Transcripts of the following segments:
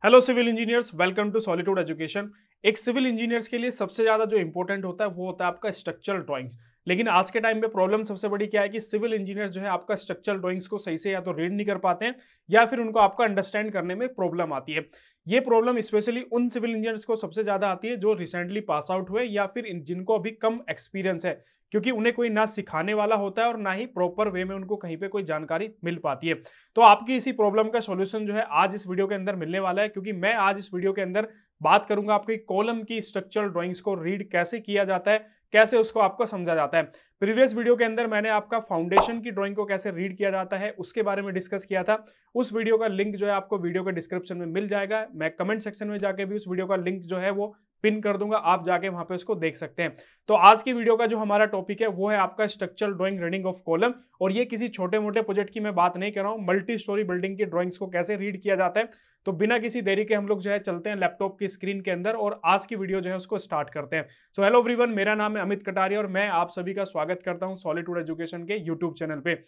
Hello civil engineers, welcome to Solitude Education. एक civil engineers के लिए सबसे ज्यादा जो इंपॉर्टेंट होता है वो होता है आपका स्ट्रक्चरल ड्राइंग्स। लेकिन आज के टाइम पे प्रॉब्लम सबसे बड़ी क्या है कि सिविल इंजीनियर्स जो है आपका स्ट्रक्चरल ड्राइंग्स को सही से या तो रीड नहीं कर पाते हैं या फिर उनको आपका अंडरस्टैंड करने में प्रॉब्लम आती है। ये प्रॉब्लम स्पेशली उन सिविल इंजीनियर्स को सबसे ज्यादा आती है जो रिसेंटली पास आउट हुए या फिर जिनको अभी कम एक्सपीरियंस है, क्योंकि उन्हें कोई ना सिखाने वाला होता है और ना ही प्रॉपर वे में उनको कहीं पे कोई जानकारी मिल पाती है। तो आपकी इसी प्रॉब्लम का सॉल्यूशन जो है आज इस वीडियो के अंदर मिलने वाला है, क्योंकि मैं आज इस वीडियो के अंदर बात करूंगा आपकी कॉलम की स्ट्रक्चरल ड्राइंग्स को रीड कैसे किया जाता है, कैसे उसको आपको समझा जाता है। प्रीवियस वीडियो के अंदर मैंने आपका फाउंडेशन की ड्राइंग को कैसे रीड किया जाता है उसके बारे में डिस्कस किया था। उस वीडियो का लिंक जो है आपको वीडियो के डिस्क्रिप्शन में मिल जाएगा। मैं कमेंट सेक्शन में जाके भी उस वीडियो का लिंक जो है वो पिन कर दूंगा, आप जाके वहां पे उसको देख सकते हैं। तो आज की वीडियो का जो हमारा टॉपिक है वो है आपका structural drawing reading of column. और ये किसी छोटे मोटे प्रोजेक्ट की मैं बात नहीं कर रहा हूँ, मल्टी स्टोरी बिल्डिंग की ड्राइंग्स को कैसे रीड किया जाता है। तो बिना किसी देरी के हम लोग जो है चलते हैं लैपटॉप की स्क्रीन के अंदर और आज की वीडियो जो है उसको स्टार्ट करते हैं। सो हेलो एवरीवन, मेरा नाम है अमित कटारिया और मैं आप सभी का स्वागत करता हूं सॉलिट्यूड एजुकेशन के यूट्यूब चैनल पे।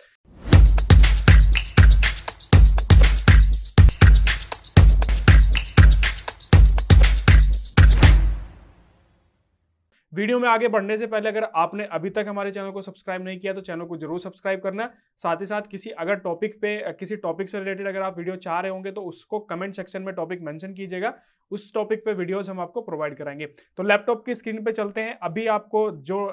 वीडियो में आगे बढ़ने से पहले अगर आपने अभी तक हमारे चैनल को सब्सक्राइब नहीं किया तो चैनल को जरूर सब्सक्राइब करना। साथ ही साथ किसी टॉपिक से रिलेटेड अगर आप वीडियो चाह रहे होंगे तो उसको कमेंट सेक्शन में टॉपिक मेंशन कीजिएगा, उस टॉपिक पे वीडियोस हम आपको प्रोवाइड कराएंगे। तो लैपटॉप की स्क्रीन पे चलते हैं। अभी आपको जो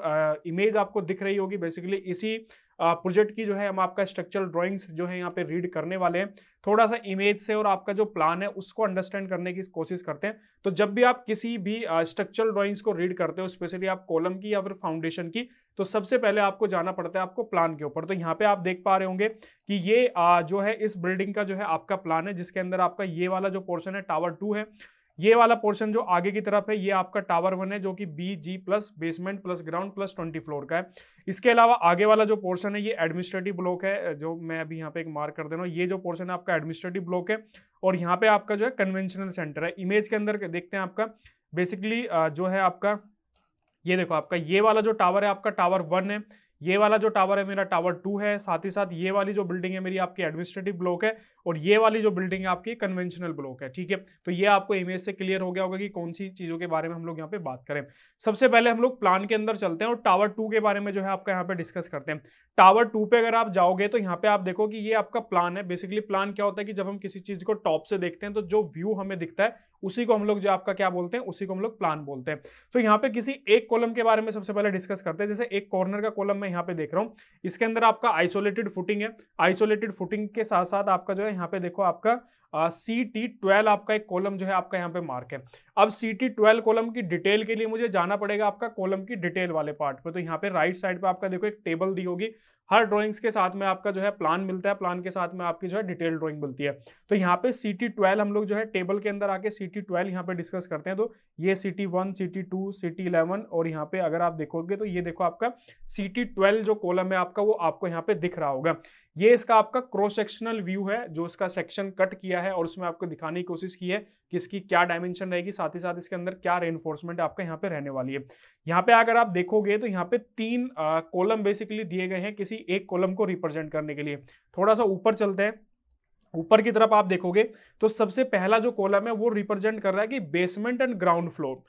इमेज आपको दिख रही होगी बेसिकली इसी प्रोजेक्ट की जो है हम आपका स्ट्रक्चरल ड्राइंग्स जो है यहाँ पे रीड करने वाले हैं। थोड़ा सा इमेज से और आपका जो प्लान है उसको अंडरस्टैंड करने की कोशिश करते हैं। तो जब भी आप किसी भी स्ट्रक्चरल ड्राइंग्स को रीड करते हो, स्पेशली आप कॉलम की या फिर फाउंडेशन की, तो सबसे पहले आपको जाना पड़ता है आपको प्लान के ऊपर। तो यहाँ पे आप देख पा रहे होंगे कि ये जो है इस बिल्डिंग का जो है आपका प्लान है, जिसके अंदर आपका ये वाला जो पोर्शन है टावर 2 है। ये वाला पोर्शन जो आगे की तरफ है ये आपका टावर 1 है, जो कि BG plus basement plus ground plus 20 floor का है। इसके अलावा आगे वाला जो पोर्शन है ये एडमिनिस्ट्रेटिव ब्लॉक है, जो मैं अभी यहाँ पे एक मार्क कर दे रहा हूँ। ये जो पोर्शन है आपका एडमिनिस्ट्रेटिव ब्लॉक है और यहाँ पे आपका जो है कन्वेंशनल सेंटर है। इमेज के अंदर देखते हैं आपका बेसिकली जो है आपका ये देखो, आपका ये वाला जो टावर है आपका टावर 1 है, ये वाला जो टावर है मेरा टावर 2 है। साथ ही साथ ये वाली जो बिल्डिंग है मेरी आपकी एडमिनिस्ट्रेटिव ब्लॉक है और ये वाली जो बिल्डिंग है आपकी कन्वेंशनल ब्लॉक है। ठीक है, तो ये आपको इमेज से क्लियर हो गया होगा कि कौन सी चीजों के बारे में हम लोग यहाँ पे बात करें। सबसे पहले हम लोग प्लान के अंदर चलते हैं और टावर 2 के बारे में जो है आपका यहाँ पे डिस्कस करते हैं। टावर 2 पे अगर आप जाओगे तो यहाँ पे आप देखो कि ये आपका प्लान है। बेसिकली प्लान क्या होता है कि जब हम किसी चीज को टॉप से देखते हैं तो जो व्यू हमें दिखता है उसी को हम लोग जो आपका क्या बोलते हैं, उसी को हम लोग प्लान बोलते हैं। तो यहाँ पे किसी एक कॉलम के बारे में सबसे पहले डिस्कस करते हैं। जैसे एक कॉर्नर का कॉलम मैं यहाँ पे देख रहा हूँ, इसके अंदर आपका आइसोलेटेड फुटिंग है। आइसोलेटेड फुटिंग के साथ साथ आपका जो है यहाँ पे देखो आपका CT12 आपका एक कॉलम जो है आपका यहाँ पे मार्क है। अब CT12 कॉलम की डिटेल के लिए मुझे जाना पड़ेगा आपका कॉलम की डिटेल वाले पार्ट पे। तो यहाँ पे राइट साइड पे आपका देखो एक टेबल दी होगी। हर ड्राइंग्स के साथ में आपका जो है प्लान मिलता है, प्लान के साथ में आपकी जो है डिटेल ड्राइंग मिलती है। तो यहाँ पे CT12 हम लोग जो है टेबल के अंदर आके CT12 यहाँ पे डिस्कस करते हैं। तो ये CT1, CT2, CT11 और यहाँ पे अगर आप देखोगे तो ये देखो आपका CT12 जो कॉलम है आपका वो आपको यहाँ पे दिख रहा होगा। ये इसका आपका क्रॉस सेक्शनल व्यू है, जो इसका सेक्शन कट किया है और उसमें आपको दिखाने की कोशिश की है कि इसकी क्या डायमेंशन रहेगी, साथ ही साथ इसके अंदर क्या रेनफोर्समेंट आपका यहाँ पे रहने वाली है। यहाँ पे अगर आप देखोगे तो यहाँ पे 3 कॉलम बेसिकली दिए गए हैं किसी एक कॉलम को रिप्रेजेंट करने के लिए। थोड़ा सा ऊपर चलते हैं। ऊपर की तरफ आप देखोगे तो सबसे पहला जो कॉलम है वो रिप्रेजेंट कर रहा है कि बेसमेंट एंड ग्राउंड फ्लोर।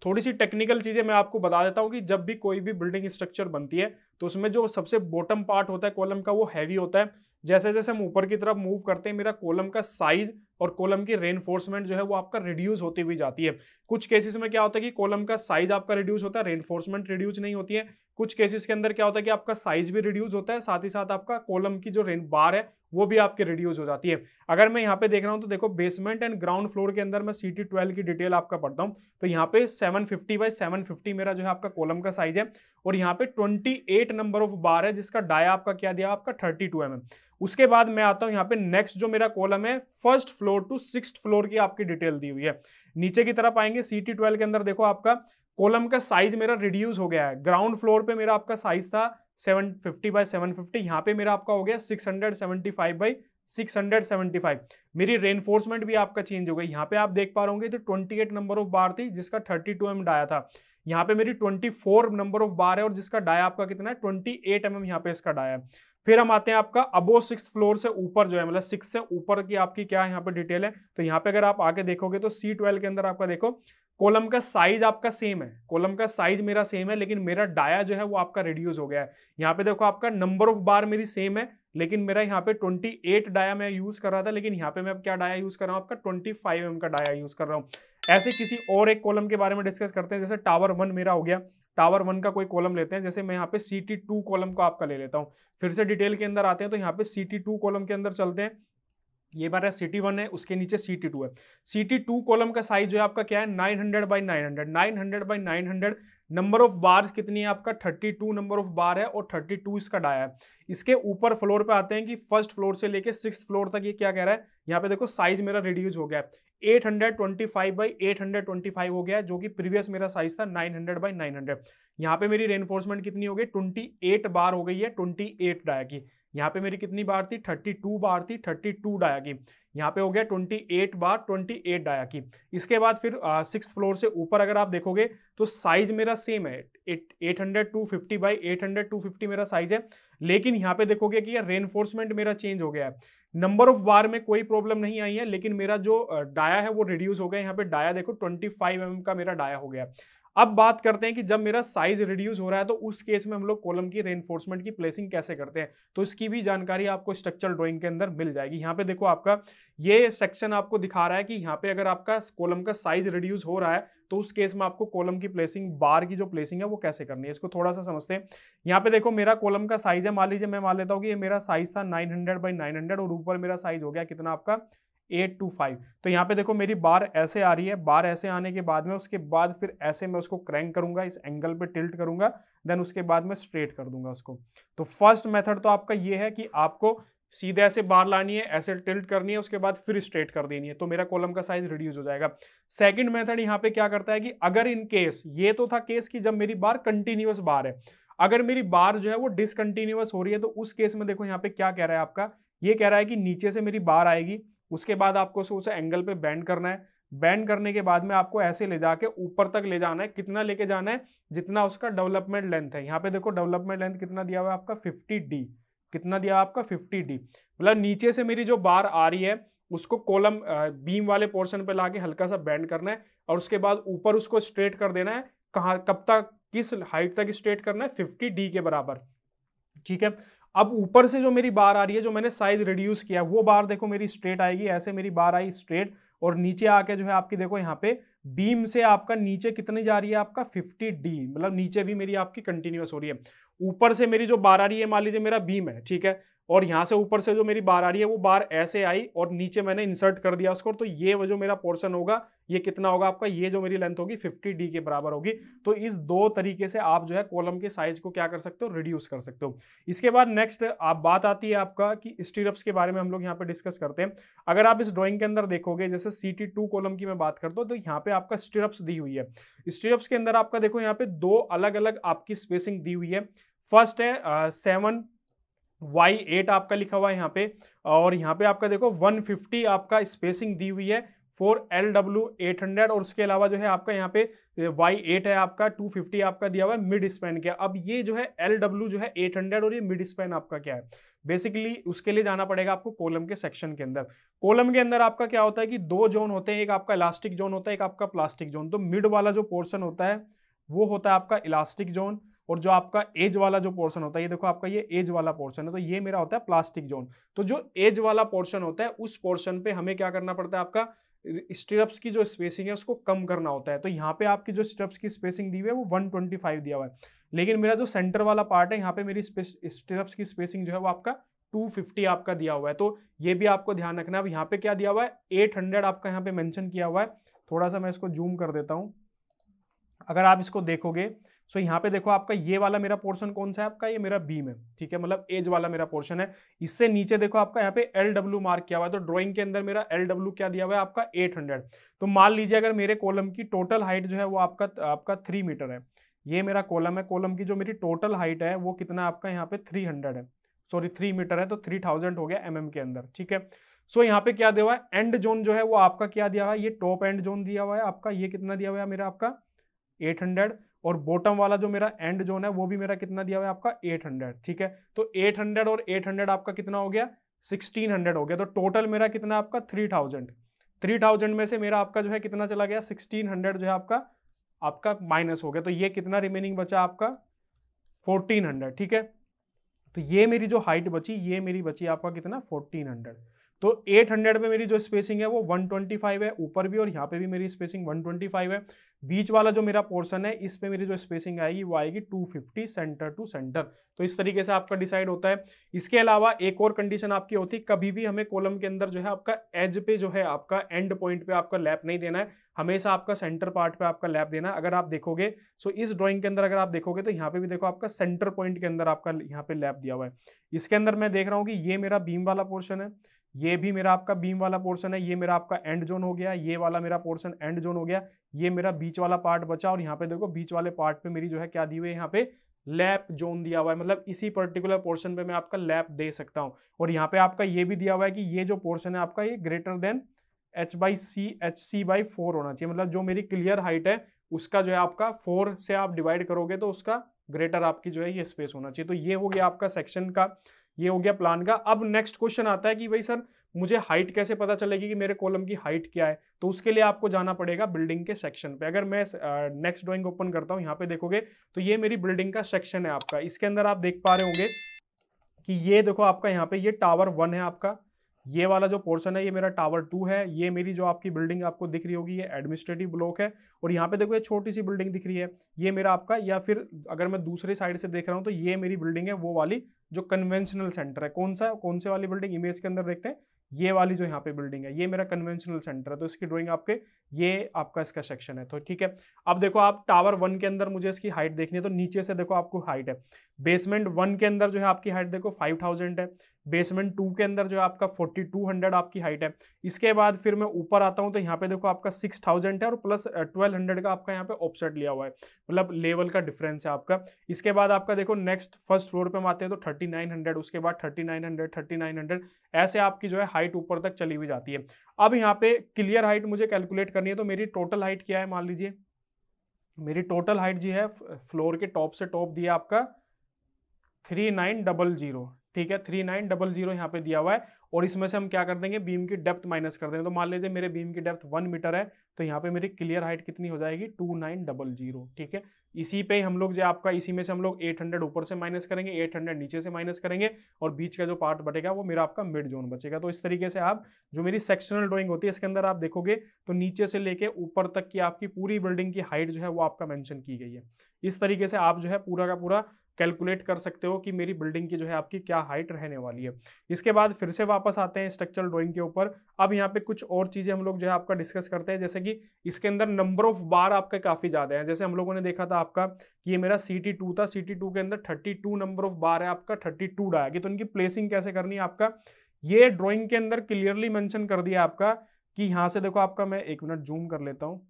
थोड़ी सी टेक्निकल चीजें मैं आपको बता देता हूं कि जब भी कोई भी बिल्डिंग स्ट्रक्चर बनती है तो उसमें जो सबसे बॉटम पार्ट होता है कॉलम का वो हैवी होता है। जैसे जैसे हम ऊपर की तरफ मूव करते हैं मेरा कॉलम का साइज और कॉलम की रेनफोर्समेंट जो है वो आपका रिड्यूस होती हुई जाती है। कुछ केसेस में क्या होता है कि कॉलम का साइज आपका रिड्यूस होता है, रेनफोर्समेंट रिड्यूस नहीं होती है। कुछ केसेस के अंदर क्या होता है कि आपका साइज भी रिड्यूस होता है, साथ ही साथ आपका कॉलम की जो रेन बार है वो भी आपके रिड्यूस हो जाती है। अगर मैं यहाँ पे देख रहा हूँ तो देखो बेसमेंट एंड ग्राउंड फ्लोर के अंदर मैं CT12 की डिटेल आपका पढ़ता हूँ। तो यहाँ पे 750 बाई 750 मेरा जो है आपका कॉलम का साइज है और यहाँ पे 28 नंबर ऑफ बार है, जिसका डाया आपका क्या दिया आपका 32 mm। उसके बाद मैं आता हूँ यहाँ पे नेक्स्ट जो मेरा कॉलम है 1st floor to 6th floor की आपकी डिटेल दी हुई है। नीचे की तरफ आएंगे CT12 के अंदर देखो आपका कॉलम का साइज मेरा रिड्यूस हो गया है। ग्राउंड फ्लोर पे मेरा आपका साइज था 750 बाई 750, यहाँ पे मेरा आपका हो गया 675 बाई 675। मेरी रेनफोर्समेंट भी आपका चेंज हो गई। यहाँ पे आप देख पा रहे होंगे तो 28 नंबर ऑफ बार थी जिसका 32 mm डाया था। यहाँ पे मेरी 24 नंबर ऑफ बार है और जिसका डाया आपका कितना है 28 mm यहाँ पे इसका डाया है। फिर हम आते हैं आपका अबो 6th फ्लोर से ऊपर जो है, मतलब 6 से ऊपर की आपकी क्या यहाँ पे डिटेल है। तो यहाँ पे अगर आप आगे देखोगे तो C12 के अंदर आपका देखो कॉलम का साइज आपका सेम है, कॉलम का साइज मेरा सेम है, लेकिन मेरा डाया जो है वो आपका रिड्यूस हो गया है। यहाँ पे देखो आपका नंबर ऑफ बार मेरी सेम है, लेकिन मेरा यहाँ पे 28 डाया मैं यूज कर रहा था, लेकिन यहाँ पे मैं अब क्या डाया यूज कर रहा हूँ, आपका 25 mm का डाया यूज कर रहा हूँ। ऐसे किसी और एक कॉलम के बारे में डिस्कस करते हैं, जैसे टावर 1 मेरा हो गया, टावर 1 का कोई कॉलम लेते हैं, जैसे मैं यहाँ पे CT2 कॉलम को आपका ले लेता हूँ। फिर से डिटेल के अंदर आते हैं, तो यहाँ पे CT2 कॉलम के अंदर चलते हैं। ये बार CT1 है, उसके नीचे CT2 है। CT2 कॉलम का साइज जो है आपका क्या है, 900 बाई 900, 900 बाई 900। नंबर ऑफ बार कितनी है आपका, 32 नंबर ऑफ बार है, और 32 इसका डाया है। इसके ऊपर फ्लोर पे आते हैं कि फर्स्ट फ्लोर से लेके 6th फ्लोर तक ये क्या कह रहा है, यहाँ पे देखो साइज मेरा रिड्यूस हो गया है, 825 बाई 825 हो गया है, जो कि प्रीवियस मेरा साइज था 900 बाई 900। यहाँ पे मेरी रेनफोर्समेंट कितनी हो गई, 28 बार हो गई है, 28 डाया की। यहाँ पे मेरी कितनी बार थी, 32 बार थी, 32 डाया की। यहाँ पे हो गया 28 बार, 28 डाया की। इसके बाद फिर 6th फ्लोर से ऊपर अगर आप देखोगे तो साइज मेरा सेम है, 800 बाई 800 मेरा साइज है, लेकिन यहाँ पे देखोगे कि यार रेनफोर्समेंट मेरा चेंज हो गया है। नंबर ऑफ बार में कोई प्रॉब्लम नहीं आई है, लेकिन मेरा जो डाया है वो रिड्यूस हो गया। यहाँ पे डाया देखो 25 mm का मेरा डाया हो गया। अब बात करते हैं कि जब मेरा साइज रिड्यूस हो रहा है तो उस केस में हम लोग कॉलम की रेनफोर्समेंट की प्लेसिंग कैसे करते हैं, तो इसकी भी जानकारी आपको स्ट्रक्चरल ड्राइंग के अंदर मिल जाएगी। यहाँ पे देखो आपका ये सेक्शन आपको दिखा रहा है कि यहाँ पे अगर आपका कॉलम का साइज रिड्यूस हो रहा है तो उस केस में आपको कॉलम की प्लेसिंग, बार की जो प्लेसिंग है वो कैसे करनी है, इसको थोड़ा सा समझते हैं। यहाँ पे देखो मेरा कॉलम का साइज है, मान लीजिए मैं मान लेता हूँ कि ये मेरा साइज था 900 बाई 900, और ऊपर मेरा साइज हो गया कितना आपका 825। तो यहाँ पे देखो मेरी बार ऐसे आ रही है, बार ऐसे आने के बाद में उसके बाद फिर ऐसे मैं उसको क्रैंक करूंगा, इस एंगल पे टिल्ट करूंगा, देन उसके बाद में स्ट्रेट कर दूंगा उसको। तो फर्स्ट मेथड तो आपका ये है कि आपको सीधे ऐसे बार लानी है, ऐसे टिल्ट करनी है, उसके बाद फिर स्ट्रेट कर देनी है, तो मेरा कॉलम का साइज रिड्यूस हो जाएगा। सेकंड मेथड यहाँ पे क्या करता है कि अगर इन केस, ये तो था केस कि जब मेरी बार कंटिन्यूअस बार है, अगर मेरी बार जो है वो डिसकंटिन्यूअस हो रही है तो उस केस में देखो यहाँ पे क्या कह रहा है आपका, ये कह रहा है कि नीचे से मेरी बार आएगी, उसके बाद आपको उसे एंगल पे बेंड करना है, बेंड करने के बाद में आपको ऐसे ले जाके ऊपर तक ले जाना है। कितना लेके जाना है, जितना उसका डेवलपमेंट लेंथ है। यहाँ पे देखो डेवलपमेंट लेंथ कितना दिया हुआ है आपका 50D, कितना दिया आपका 50D, मतलब नीचे से मेरी जो बार आ रही है उसको कॉलम बीम वाले पोर्शन पे लाके हल्का सा बेंड करना है, और उसके बाद ऊपर उसको स्ट्रेट कर देना है। कहाँ, कब तक, किस हाइट तक स्ट्रेट करना है, 50D के बराबर, ठीक है। अब ऊपर से जो मेरी बार आ रही है, जो मैंने साइज रिड्यूस किया, वो बार देखो मेरी स्ट्रेट आएगी, ऐसे मेरी बार आई स्ट्रेट, और नीचे आके जो है आपकी देखो यहाँ पे बीम से आपका नीचे कितनी जा रही है आपका 50D, मतलब नीचे भी मेरी आपकी कंटिन्यूअस हो रही है। ऊपर से मेरी जो बार आ रही है, मान लीजिए मेरा बीम है, ठीक है, और यहाँ से ऊपर से जो मेरी बार आ रही है वो बार ऐसे आई और नीचे मैंने इंसर्ट कर दिया उसको, तो ये वो जो मेरा पोर्शन होगा ये कितना होगा आपका, ये जो मेरी लेंथ होगी 50D के बराबर होगी। तो इस दो तरीके से आप जो है कॉलम के साइज को क्या कर सकते हो, रिड्यूस कर सकते हो। इसके बाद नेक्स्ट आप बात आती है आपका कि स्टीरअप्स के बारे में हम लोग यहाँ पे डिस्कस करते हैं। अगर आप इस ड्राइंग के अंदर देखोगे, जैसे CT2 कॉलम की मैं बात करता हूँ, तो यहाँ पे आपका स्टीरअप्स दी हुई है। स्टीरअप्स के अंदर आपका देखो यहाँ पे दो अलग अलग आपकी स्पेसिंग दी हुई है। फर्स्ट है 7Y8 आपका लिखा हुआ है यहाँ पे, और यहाँ पे आपका देखो 150 आपका स्पेसिंग दी हुई है फॉर LW800, और उसके अलावा जो है आपका यहाँ पे Y8 है आपका 250 आपका दिया हुआ है मिड स्पैन क्या। अब ये जो है LW जो है 800 और ये मिड स्पैन आपका क्या है, बेसिकली उसके लिए जाना पड़ेगा आपको कॉलम के सेक्शन के अंदर। कॉलम के अंदर आपका क्या होता है कि दो जोन होते हैं, एक आपका इलास्टिक जोन होता है, एक आपका प्लास्टिक जोन। तो मिड वाला जो पोर्शन होता है वो होता है आपका इलास्टिक जोन, और जो आपका एज वाला जो पोर्शन होता है, ये देखो आपका ये एज वाला पोर्शन है, तो ये मेरा होता है प्लास्टिक जोन। तो जो एज वाला पोर्शन होता है उस पोर्शन पे हमें क्या करना पड़ता है, आपका स्ट्रिप्स की जो स्पेसिंग है उसको कम करना होता है। तो यहाँ पे आपकी जो स्ट्रिप्स की स्पेसिंग दी हुई है वो 125 दिया हुआ है, लेकिन मेरा जो सेंटर वाला पार्ट है यहाँ पे मेरी स्ट्रिप्स की स्पेसिंग जो है वो आपका 250 आपका दिया हुआ है। तो ये भी आपको ध्यान रखना है। यहाँ पे क्या दिया हुआ है, 800 आपका यहाँ पे मेंशन किया हुआ है। थोड़ा सा मैं इसको जूम कर देता हूँ, अगर आप इसको देखोगे सो यहाँ पे देखो आपका ये वाला मेरा पोर्शन कौन सा है आपका, ये मेरा बीम है, ठीक है, मतलब एज वाला मेरा पोर्शन है। इससे नीचे देखो आपका यहाँ पे LW मार्क किया हुआ है, तो ड्राइंग के अंदर मेरा LW क्या दिया हुआ है आपका 800। तो मान लीजिए अगर मेरे कॉलम की टोटल हाइट जो है वो आपका 3 मीटर है, ये मेरा कॉलम है, कॉलम की जो मेरी टोटल हाइट है वो कितना आपका यहाँ पे 300 है, सॉरी 3 मीटर है, तो 3000 हो गया mm के अंदर, ठीक है। सो यहाँ पे क्या दिया हुआ है, एंड जोन जो है वो आपका क्या दिया हुआ है, ये टॉप एंड जोन दिया हुआ है आपका, ये कितना दिया हुआ है मेरा आपका 800, और बॉटम वाला जो मेरा एंड जोन है वो भी मेरा कितना दिया हुआ है आपका 800, ठीक है। तो 800 और 800 आपका कितना हो गया, 1600 हो गया। तो टोटल मेरा कितना आपका 3000 में से मेरा आपका जो है कितना चला गया, 1600 जो है आपका माइनस हो गया। तो ये कितना रिमेनिंग बचा आपका 1400, ठीक है। तो ये मेरी जो हाइट बची, ये मेरी बची आपका कितना 1400। तो 800 में मेरी जो स्पेसिंग है वो 125 है, ऊपर भी और यहाँ पे भी मेरी स्पेसिंग 125 है। बीच वाला जो मेरा पोर्शन है इस पे मेरी जो स्पेसिंग आएगी वो आएगी 250 सेंटर टू सेंटर। तो इस तरीके से आपका डिसाइड होता है। इसके अलावा एक और कंडीशन आपकी होती है, कभी भी हमें कॉलम के अंदर जो है आपका एज पे जो है आपका एंड पॉइंट पे आपका लैप नहीं देना है, हमेशा आपका सेंटर पार्ट पे आपका लैप देना है। अगर आप देखोगे सो इस ड्राइंग के अंदर अगर आप देखोगे तो यहाँ पे भी देखो आपका सेंटर पॉइंट के अंदर आपका यहाँ पे लैप दिया हुआ है। इसके अंदर मैं देख रहा हूँ कि ये मेरा बीम वाला पोर्शन है, ये भी मेरा आपका बीम वाला पोर्शन है, ये मेरा आपका एंड जोन हो गया, ये वाला मेरा पोर्शन एंड जोन हो गया, ये मेरा बीच वाला पार्ट बचा। और यहाँ पे देखो बीच वाले पार्ट पे मेरी जो है क्या दी हुई है, यहाँ पे लैप जोन दिया हुआ है, मतलब इसी पर्टिकुलर पोर्शन पे मैं आपका लैप दे सकता हूँ। और यहाँ पे आपका ये भी दिया हुआ है कि ये जो पोर्शन है आपका ये ग्रेटर देन HC/4 होना चाहिए, मतलब जो मेरी क्लियर हाइट है उसका जो है आपका 4 से आप डिवाइड करोगे तो उसका ग्रेटर आपकी जो है ये स्पेस होना चाहिए। तो ये हो गया आपका सेक्शन का, ये हो गया प्लान का। अब नेक्स्ट क्वेश्चन आता है कि भाई सर मुझे हाइट कैसे पता चलेगी कि मेरे कॉलम की हाइट क्या है। तो उसके लिए आपको जाना पड़ेगा बिल्डिंग के सेक्शन पे। अगर मैं नेक्स्ट ड्राइंग ओपन करता हूँ, यहाँ पे देखोगे तो ये मेरी बिल्डिंग का सेक्शन है आपका। इसके अंदर आप देख पा रहे होंगे कि ये देखो आपका यहाँ पे ये टावर 1 है आपका, ये वाला जो पोर्शन है ये मेरा टावर 2 है, ये मेरी जो आपकी बिल्डिंग आपको दिख रही होगी ये एडमिनिस्ट्रेटिव ब्लॉक है। और यहाँ पे देखो ये छोटी सी बिल्डिंग दिख रही है, ये मेरा आपका, या फिर अगर मैं दूसरे साइड से देख रहा हूँ तो ये मेरी बिल्डिंग है वो वाली जो कन्वेंशनल सेंटर है। कौन से वाली बिल्डिंग इमेज के अंदर देखते हैं, ये वाली जो यहाँ पे बिल्डिंग है ये मेरा कन्वेंशनल सेंटर है। तो इसकी ड्राइंग आपके ये आपका इसका सेक्शन है। तो ठीक है, अब देखो आप टावर 1 के अंदर मुझे इसकी हाइट देखनी है, तो नीचे से देखो आपको हाइट है। बेसमेंट 1 के अंदर जो है आपकी हाइट देखो 5000 है, बेसमेंट 2 के अंदर जो है आपका 4200 आपकी हाइट है। इसके बाद फिर मैं ऊपर आता हूं तो यहाँ पे देखो आपका 6000 है और प्लस 1200 का आपका यहाँ पे ऑफसेट लिया हुआ है, मतलब लेवल का डिफरेंस है आपका। इसके बाद आपका देखो नेक्स्ट फर्स्ट फ्लोर पे हम आते हैं तो 3900, उसके बाद 3900 ऐसे आपकी जो है हाइट ऊपर तक चली हुई जाती है। अब यहाँ पे क्लियर हाइट मुझे कैलकुलेट करनी है, तो मेरी टोटल हाइट क्या है, मान लीजिए मेरी टोटल हाइट जी है फ्लोर के टॉप से टॉप दिया आपका 3900, ठीक है 3900 यहाँ पे दिया हुआ है। और इसमें से हम क्या कर देंगे, बीम की डेप्थ माइनस कर देंगे। तो मान लीजिए मेरे बीम की डेप्थ 1 मीटर है, तो यहाँ पे मेरी क्लियर हाइट कितनी हो जाएगी 2900, ठीक है। इसी पे हम लोग जो आपका इसी में से हम लोग 800 ऊपर से माइनस करेंगे, 800 नीचे से माइनस करेंगे, और बीच का जो पार्ट बचेगा वो मेरा आपका मिड जोन बचेगा। तो इस तरीके से आप जो मेरी सेक्शनल ड्राइंग होती है इसके अंदर आप देखोगे तो नीचे से लेके ऊपर तक की आपकी पूरी बिल्डिंग की हाइट जो है वो आपका मेंशन की गई है। इस तरीके से आप जो है पूरा का पूरा कैलकुलेट कर सकते हो कि मेरी बिल्डिंग की जो है आपकी क्या हाइट रहने वाली है। इसके बाद फिर से वापस आते हैं स्ट्रक्चरल ड्राइंग के ऊपर। अब यहाँ पे कुछ और चीजें हम लोग जो है आपका डिस्कस करते हैं, जैसे कि इसके अंदर नंबर ऑफ बार आपके काफी ज्यादा है। जैसे हम लोगों ने देखा था आपका कि ये मेरा CT2 था, CT2 के अंदर 32 नंबर ऑफ बार है आपका, 32 डाया। तो इनकी प्लेसिंग कैसे करनी है आपका, ये ड्रॉइंग के अंदर क्लियरली मेंशन कर दिया आपका कि यहाँ से देखो आपका, मैं 1 मिनट जूम कर लेता हूँ।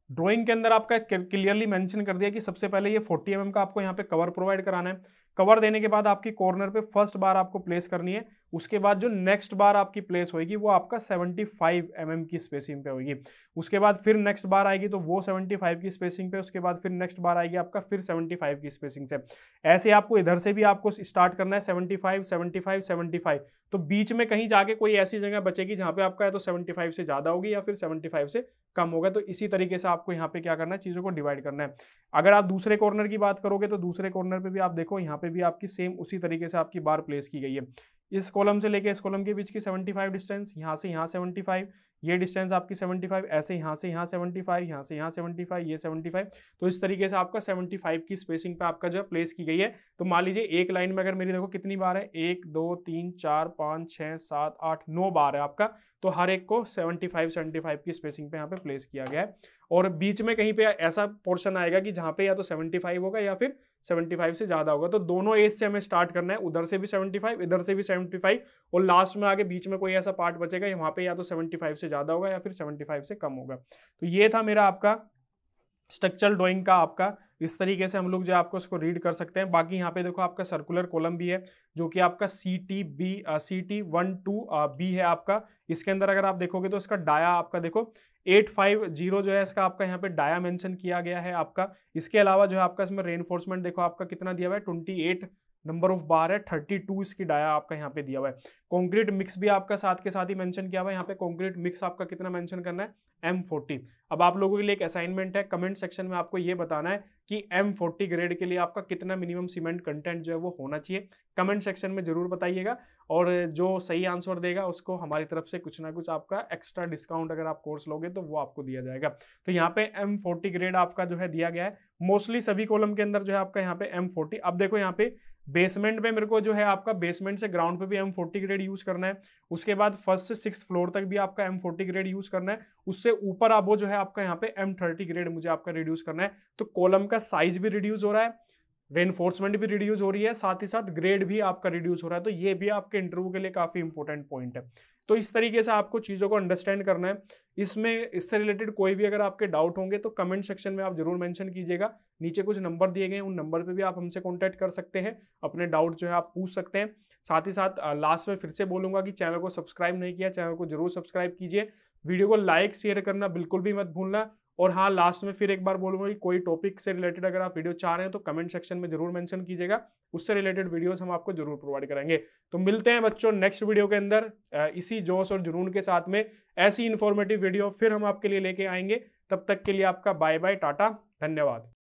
ड्राइंग के अंदर आपका क्लियरली मेंशन कर दिया कि सबसे पहले ये 40 mm का आपको यहाँ पे कवर प्रोवाइड कराना है। कवर देने के बाद आपकी कॉर्नर पे फर्स्ट बार आपको प्लेस करनी है। उसके बाद जो नेक्स्ट बार आपकी प्लेस होगी वो आपका 75 mm की स्पेसिंग पे होगी। उसके बाद फिर नेक्स्ट बार आएगी तो वो 75 की स्पेसिंग पे, उसके बाद फिर नेक्स्ट बार आएगी आपका फिर 75 की स्पेसिंग से। ऐसे आपको इधर से भी आपको स्टार्ट करना है 75 75 75। तो बीच में कहीं जाके कोई ऐसी जगह बचेगी जहाँ पे आपका है तो 75 से ज्यादा होगी या फिर 75 से कम होगा। तो इसी तरीके से आपको यहाँ पे क्या करना है, चीजों को डिवाइड करना है। अगर आप दूसरे कॉर्नर की बात करोगे तो दूसरे कॉर्नर पे भी आप देखो यहाँ पे भी आपकी सेम उसी तरीके से आपकी बार प्लेस की गई है। इस कॉलम से लेके इस कॉलम के बीच की 75 डिस्टेंस, यहाँ से यहाँ 75, ये डिस्टेंस आपकी 75, ऐसे यहाँ से यहाँ 75, यहाँ से यहाँ 75, ये 75। तो इस तरीके से आपका 75 की स्पेसिंग पे आपका जो है प्लेस की गई है। तो मान लीजिए एक लाइन में अगर मेरी देखो कितनी बार है, 1 2 3 4 5 6 7 8 9 बार है आपका, तो हर एक को 75 की स्पेसिंग पे यहाँ पे प्लेस किया गया है। और बीच में कहीं पे ऐसा पोर्शन आएगा कि जहाँ पे या तो 75 होगा या फिर 75 से ज्यादा होगा। तो दोनों एज से हमें स्टार्ट करना है, उधर से भी 75 इधर से भी 75, और लास्ट में आगे बीच में कोई ऐसा पार्ट बचेगा वहां पे या तो 75 से ज्यादा होगा या फिर 75 से कम होगा। तो ये था मेरा आपका स्ट्रक्चरल ड्राइंग का आपका इस तरीके से हम लोग जो है आपको उसको रीड कर सकते हैं। बाकी यहाँ पे देखो आपका सर्कुलर कॉलम भी है जो कि आपका CT1-2B है आपका। इसके अंदर अगर आप देखोगे तो इसका डाया आपका देखो 850 जो है इसका आपका यहाँ पे डाया मेंशन किया गया है आपका। इसके अलावा जो है आपका इसमें रेनफोर्समेंट देखो आपका कितना दिया हुआ है, 28 नंबर ऑफ बार है, 32 इसकी डाया आपका यहाँ पे दिया हुआ है। कंक्रीट मिक्स भी आपका साथ के साथ ही मेंशन किया हुआ है। यहाँ पे कंक्रीट मिक्स आपका कितना मेंशन करना है, M40। अब आप लोगों के लिए एक असाइनमेंट है, कमेंट सेक्शन में आपको ये बताना है कि M40 ग्रेड के लिए आपका कितना मिनिमम सीमेंट कंटेंट जो है वो होना चाहिए। कमेंट सेक्शन में जरूर बताइएगा, और जो सही आंसर देगा उसको हमारी तरफ से कुछ ना कुछ आपका एक्स्ट्रा डिस्काउंट अगर आप कोर्स लोगे तो वो आपको दिया जाएगा। तो यहाँ पे M40 ग्रेड आपका जो है दिया गया है, मोस्टली सभी कॉलम के अंदर जो है आपका यहाँ पे M40। अब देखो यहाँ पे बेसमेंट में मेरे को जो है आपका बेसमेंट से ग्राउंड पे भी M40 ग्रेड यूज करना है, उसके बाद फर्स्ट से 6th फ्लोर तक भी आपका M40 ग्रेड यूज करना है, उससे ऊपर आप वो जो है आपका यहाँ पे M30 ग्रेड मुझे आपका रिड्यूस करना है। तो कॉलम का साइज भी रिड्यूस हो रहा है, रेनफोर्समेंट भी रिड्यूस हो रही है, साथ ही साथ ग्रेड भी आपका रिड्यूस हो रहा है। तो ये भी आपके इंटरव्यू के लिए काफी इंपॉर्टेंट पॉइंट है। तो इस तरीके से आपको चीजों को अंडरस्टैंड करना है। इसमें इससे रिलेटेड कोई भी अगर आपके डाउट होंगे तो कमेंट सेक्शन में आप जरूर मेंशन कीजिएगा। नीचे कुछ नंबर दिए गए हैं, उन नंबर पे भी आप हमसे कांटेक्ट कर सकते हैं, अपने डाउट जो है आप पूछ सकते हैं। साथ ही साथ लास्ट में फिर से बोलूंगा कि चैनल को सब्सक्राइब नहीं किया, चैनल को जरूर सब्सक्राइब कीजिए। वीडियो को लाइक शेयर करना बिल्कुल भी मत भूलना। और हाँ, लास्ट में फिर एक बार बोलूंगा कि कोई टॉपिक से रिलेटेड अगर आप वीडियो चाह रहे हैं तो कमेंट सेक्शन में जरूर मेंशन कीजिएगा, उससे रिलेटेड वीडियोस हम आपको जरूर प्रोवाइड करेंगे। तो मिलते हैं बच्चों नेक्स्ट वीडियो के अंदर इसी जोश और जुनून के साथ में। ऐसी इंफॉर्मेटिव वीडियो फिर हम आपके लिए लेके आएंगे। तब तक के लिए आपका बाय बाय, टाटा, धन्यवाद।